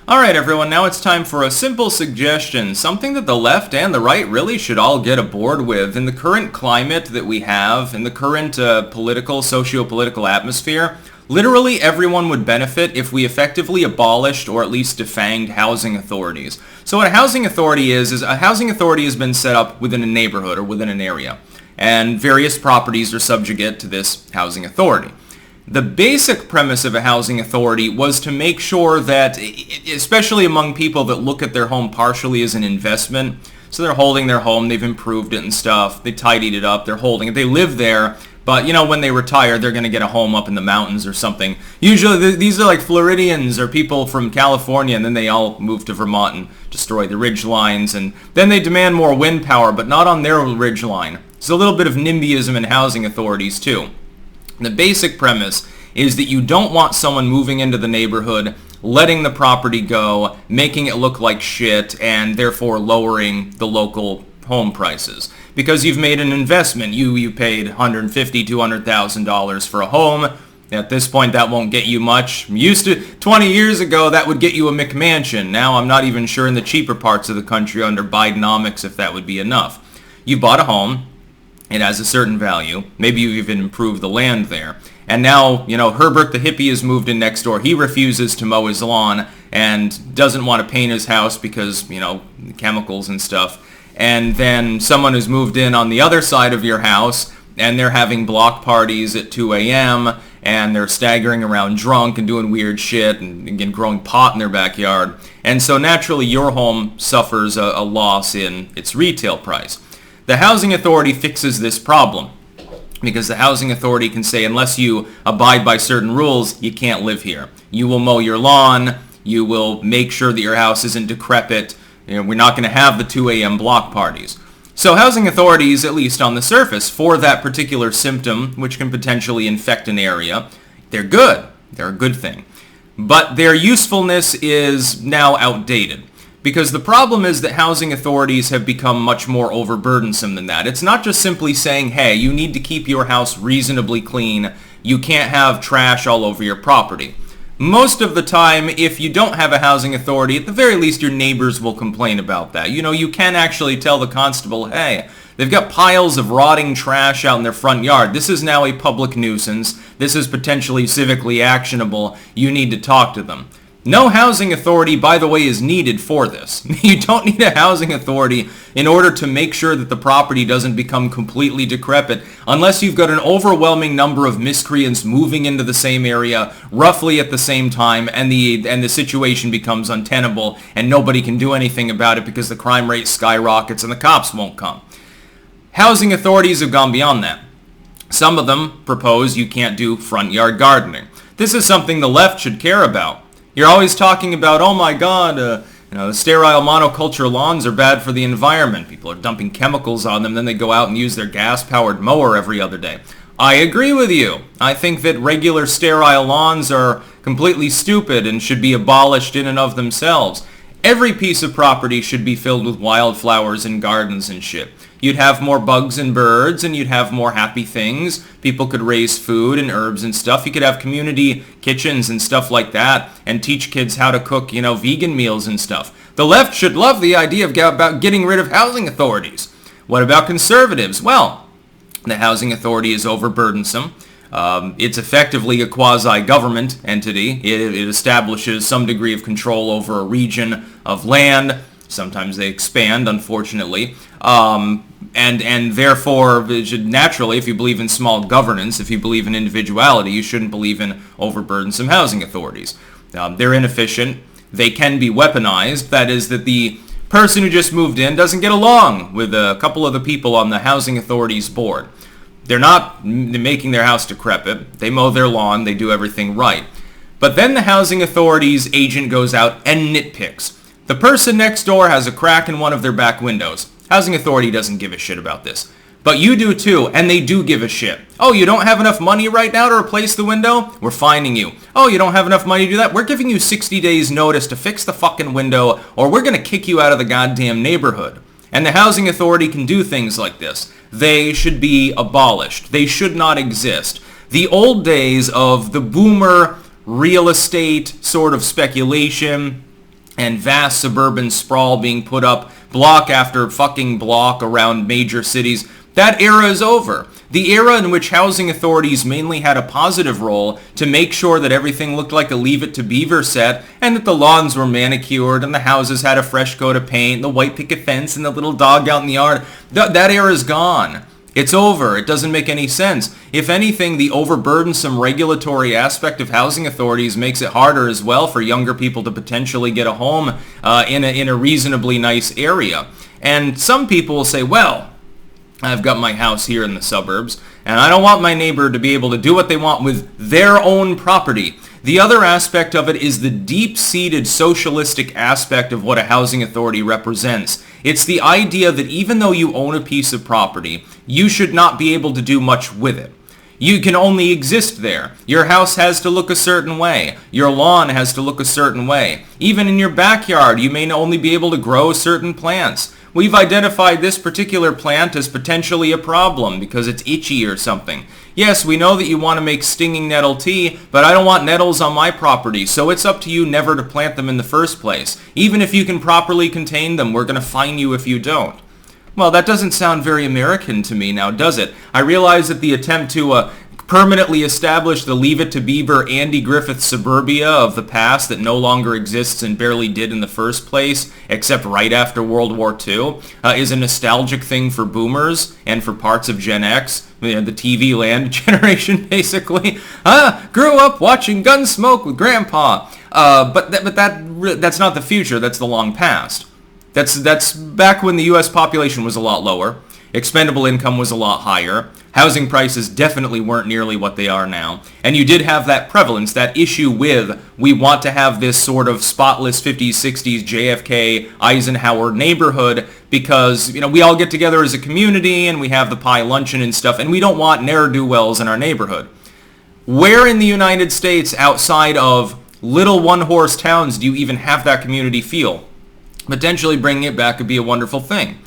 Alright everyone, now it's time for a simple suggestion, something that the left and the right really should all get aboard with. In the current climate that we have, in the current socio-political atmosphere, literally everyone would benefit if we effectively abolished or at least defanged housing authorities. So what a housing authority is a housing authority has been set up within a neighborhood or within an area, and various properties are subjugate to this housing authority. The basic premise of a housing authority was to make sure that, especially among people that look at their home partially as an investment, so they're holding their home, they've improved it and stuff, they tidied it up, they're holding it, they live there, but when they retire, they're going to get a home up in the mountains or something. Usually these are like Floridians or people from California, and then they all move to Vermont and destroy the ridge lines, and then they demand more wind power, but not on their ridge line. There's a little bit of NIMBYism in housing authorities too. The basic premise is that you don't want someone moving into the neighborhood, letting the property go, making it look like shit, and therefore lowering the local home prices. Because you've made an investment. You paid $150,000, $200,000 for a home. At this point, that won't get you much. 20 years ago, that would get you a McMansion. Now, I'm not even sure in the cheaper parts of the country under Bidenomics if that would be enough. You bought a home. It has a certain value. Maybe you even improved the land there. And now, Herbert the hippie has moved in next door. He refuses to mow his lawn and doesn't want to paint his house because, chemicals and stuff. And then someone has moved in on the other side of your house, and they're having block parties at 2 a.m., and they're staggering around drunk and doing weird shit and again growing pot in their backyard. And so naturally, your home suffers a loss in its retail price. The housing authority fixes this problem because the housing authority can say, unless you abide by certain rules, you can't live here. You will mow your lawn. You will make sure that your house isn't decrepit. We're not going to have the 2 a.m. block parties. So housing authorities, at least on the surface, for that particular symptom, which can potentially infect an area, they're good. They're a good thing. But their usefulness is now outdated. Because the problem is that housing authorities have become much more overburdensome than that. It's not just simply saying, hey, you need to keep your house reasonably clean. You can't have trash all over your property. Most of the time, if you don't have a housing authority, at the very least your neighbors will complain about that. You can actually tell the constable, hey, they've got piles of rotting trash out in their front yard. This is now a public nuisance. This is potentially civically actionable. You need to talk to them. No housing authority, by the way, is needed for this. You don't need a housing authority in order to make sure that the property doesn't become completely decrepit unless you've got an overwhelming number of miscreants moving into the same area roughly at the same time, and the situation becomes untenable and nobody can do anything about it because the crime rate skyrockets and the cops won't come. Housing authorities have gone beyond that. Some of them propose you can't do front yard gardening. This is something the left should care about. You're always talking about, oh my god, the sterile monoculture lawns are bad for the environment. People are dumping chemicals on them, then they go out and use their gas-powered mower every other day. I agree with you. I think that regular sterile lawns are completely stupid and should be abolished in and of themselves. Every piece of property should be filled with wildflowers and gardens and shit. You'd have more bugs and birds, and you'd have more happy things. People could raise food and herbs and stuff. You could have community kitchens and stuff like that, and teach kids how to cook, vegan meals and stuff. The left should love the idea about getting rid of housing authorities. What about conservatives? Well, the housing authority is overburdensome. It's effectively a quasi-government entity. It establishes some degree of control over a region of land. Sometimes they expand, unfortunately. And therefore, it should naturally, if you believe in small governance, if you believe in individuality, you shouldn't believe in overburdensome housing authorities. They're inefficient. They can be weaponized. That is, that the person who just moved in doesn't get along with a couple of the people on the housing authority's board. They're not making their house decrepit. They mow their lawn. They do everything right. But then the housing authority's agent goes out and nitpicks. The person next door has a crack in one of their back windows. Housing authority doesn't give a shit about this. But you do too, and they do give a shit. Oh, you don't have enough money right now to replace the window? We're fining you. Oh, you don't have enough money to do that? We're giving you 60 days notice to fix the fucking window, or we're going to kick you out of the goddamn neighborhood. And the housing authority can do things like this. They should be abolished. They should not exist. The old days of the boomer real estate sort of speculation, and vast suburban sprawl being put up block after fucking block around major cities. That era is over. The era in which housing authorities mainly had a positive role to make sure that everything looked like a Leave It to Beaver set, and that the lawns were manicured, and the houses had a fresh coat of paint, and the white picket fence, and the little dog out in the yard. That era is gone. It's over. It doesn't make any sense. If anything, the overburdensome regulatory aspect of housing authorities makes it harder as well for younger people to potentially get a home in a reasonably nice area. And some people will say, well, I've got my house here in the suburbs, and I don't want my neighbor to be able to do what they want with their own property. The other aspect of it is the deep-seated socialistic aspect of what a housing authority represents. It's the idea that even though you own a piece of property, you should not be able to do much with it. You can only exist there. Your house has to look a certain way. Your lawn has to look a certain way. Even in your backyard, you may only be able to grow certain plants. We've identified this particular plant as potentially a problem because it's itchy or something. Yes, we know that you want to make stinging nettle tea, but I don't want nettles on my property, so it's up to you never to plant them in the first place. Even if you can properly contain them, we're going to fine you if you don't. Well, that doesn't sound very American to me now, does it? I realize that the attempt to permanently establish the Leave It to Beaver Andy Griffith suburbia of the past that no longer exists and barely did in the first place, except right after World War II, is a nostalgic thing for boomers and for parts of Gen X, the TV land generation, basically. Grew up watching Gunsmoke with Grandpa. But that's not the future. That's the long past. That's back when the U.S. population was a lot lower. Expendable income was a lot higher. Housing prices definitely weren't nearly what they are now. And you did have that prevalence, that issue with we want to have this sort of spotless 50s, 60s JFK Eisenhower neighborhood because, we all get together as a community and we have the pie luncheon and stuff, and we don't want ne'er-do-wells in our neighborhood. Where in the United States outside of little one-horse towns do you even have that community feel? Potentially bringing it back could be a wonderful thing.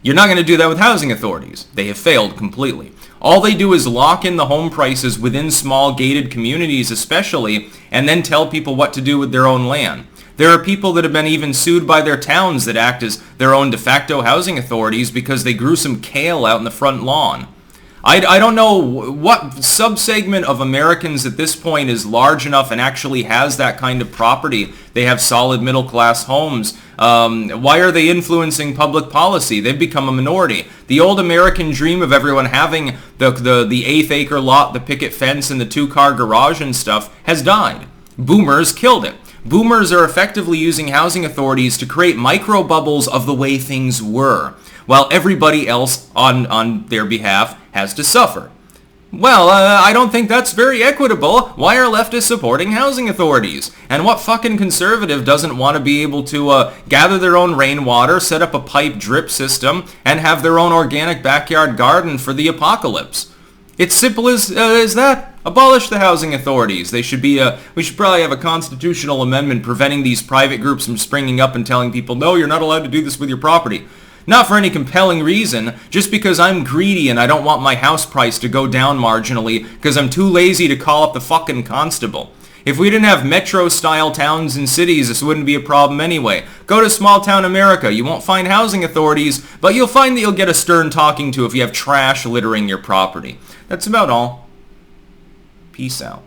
You're not going to do that with housing authorities. They have failed completely. All they do is lock in the home prices within small gated communities especially, and then tell people what to do with their own land. There are people that have been even sued by their towns that act as their own de facto housing authorities because they grew some kale out in the front lawn. I don't know what subsegment of Americans at this point is large enough and actually has that kind of property. They have solid middle class homes. Why are they influencing public policy? They've become a minority. The old American dream of everyone having the eighth acre lot, the picket fence, and the 2-car garage and stuff has died. Boomers killed it. Boomers are effectively using housing authorities to create micro bubbles of the way things were, while everybody else on their behalf has to suffer. Well, I don't think that's very equitable. Why are leftists supporting housing authorities? And what fucking conservative doesn't want to be able to gather their own rainwater, set up a pipe drip system, and have their own organic backyard garden for the apocalypse? It's simple as that. Abolish the housing authorities. We should probably have a constitutional amendment preventing these private groups from springing up and telling people, no, you're not allowed to do this with your property. Not for any compelling reason, just because I'm greedy and I don't want my house price to go down marginally because I'm too lazy to call up the fucking constable. If we didn't have metro-style towns and cities, this wouldn't be a problem anyway. Go to small-town America. You won't find housing authorities, but you'll find that you'll get a stern talking to if you have trash littering your property. That's about all. Peace out.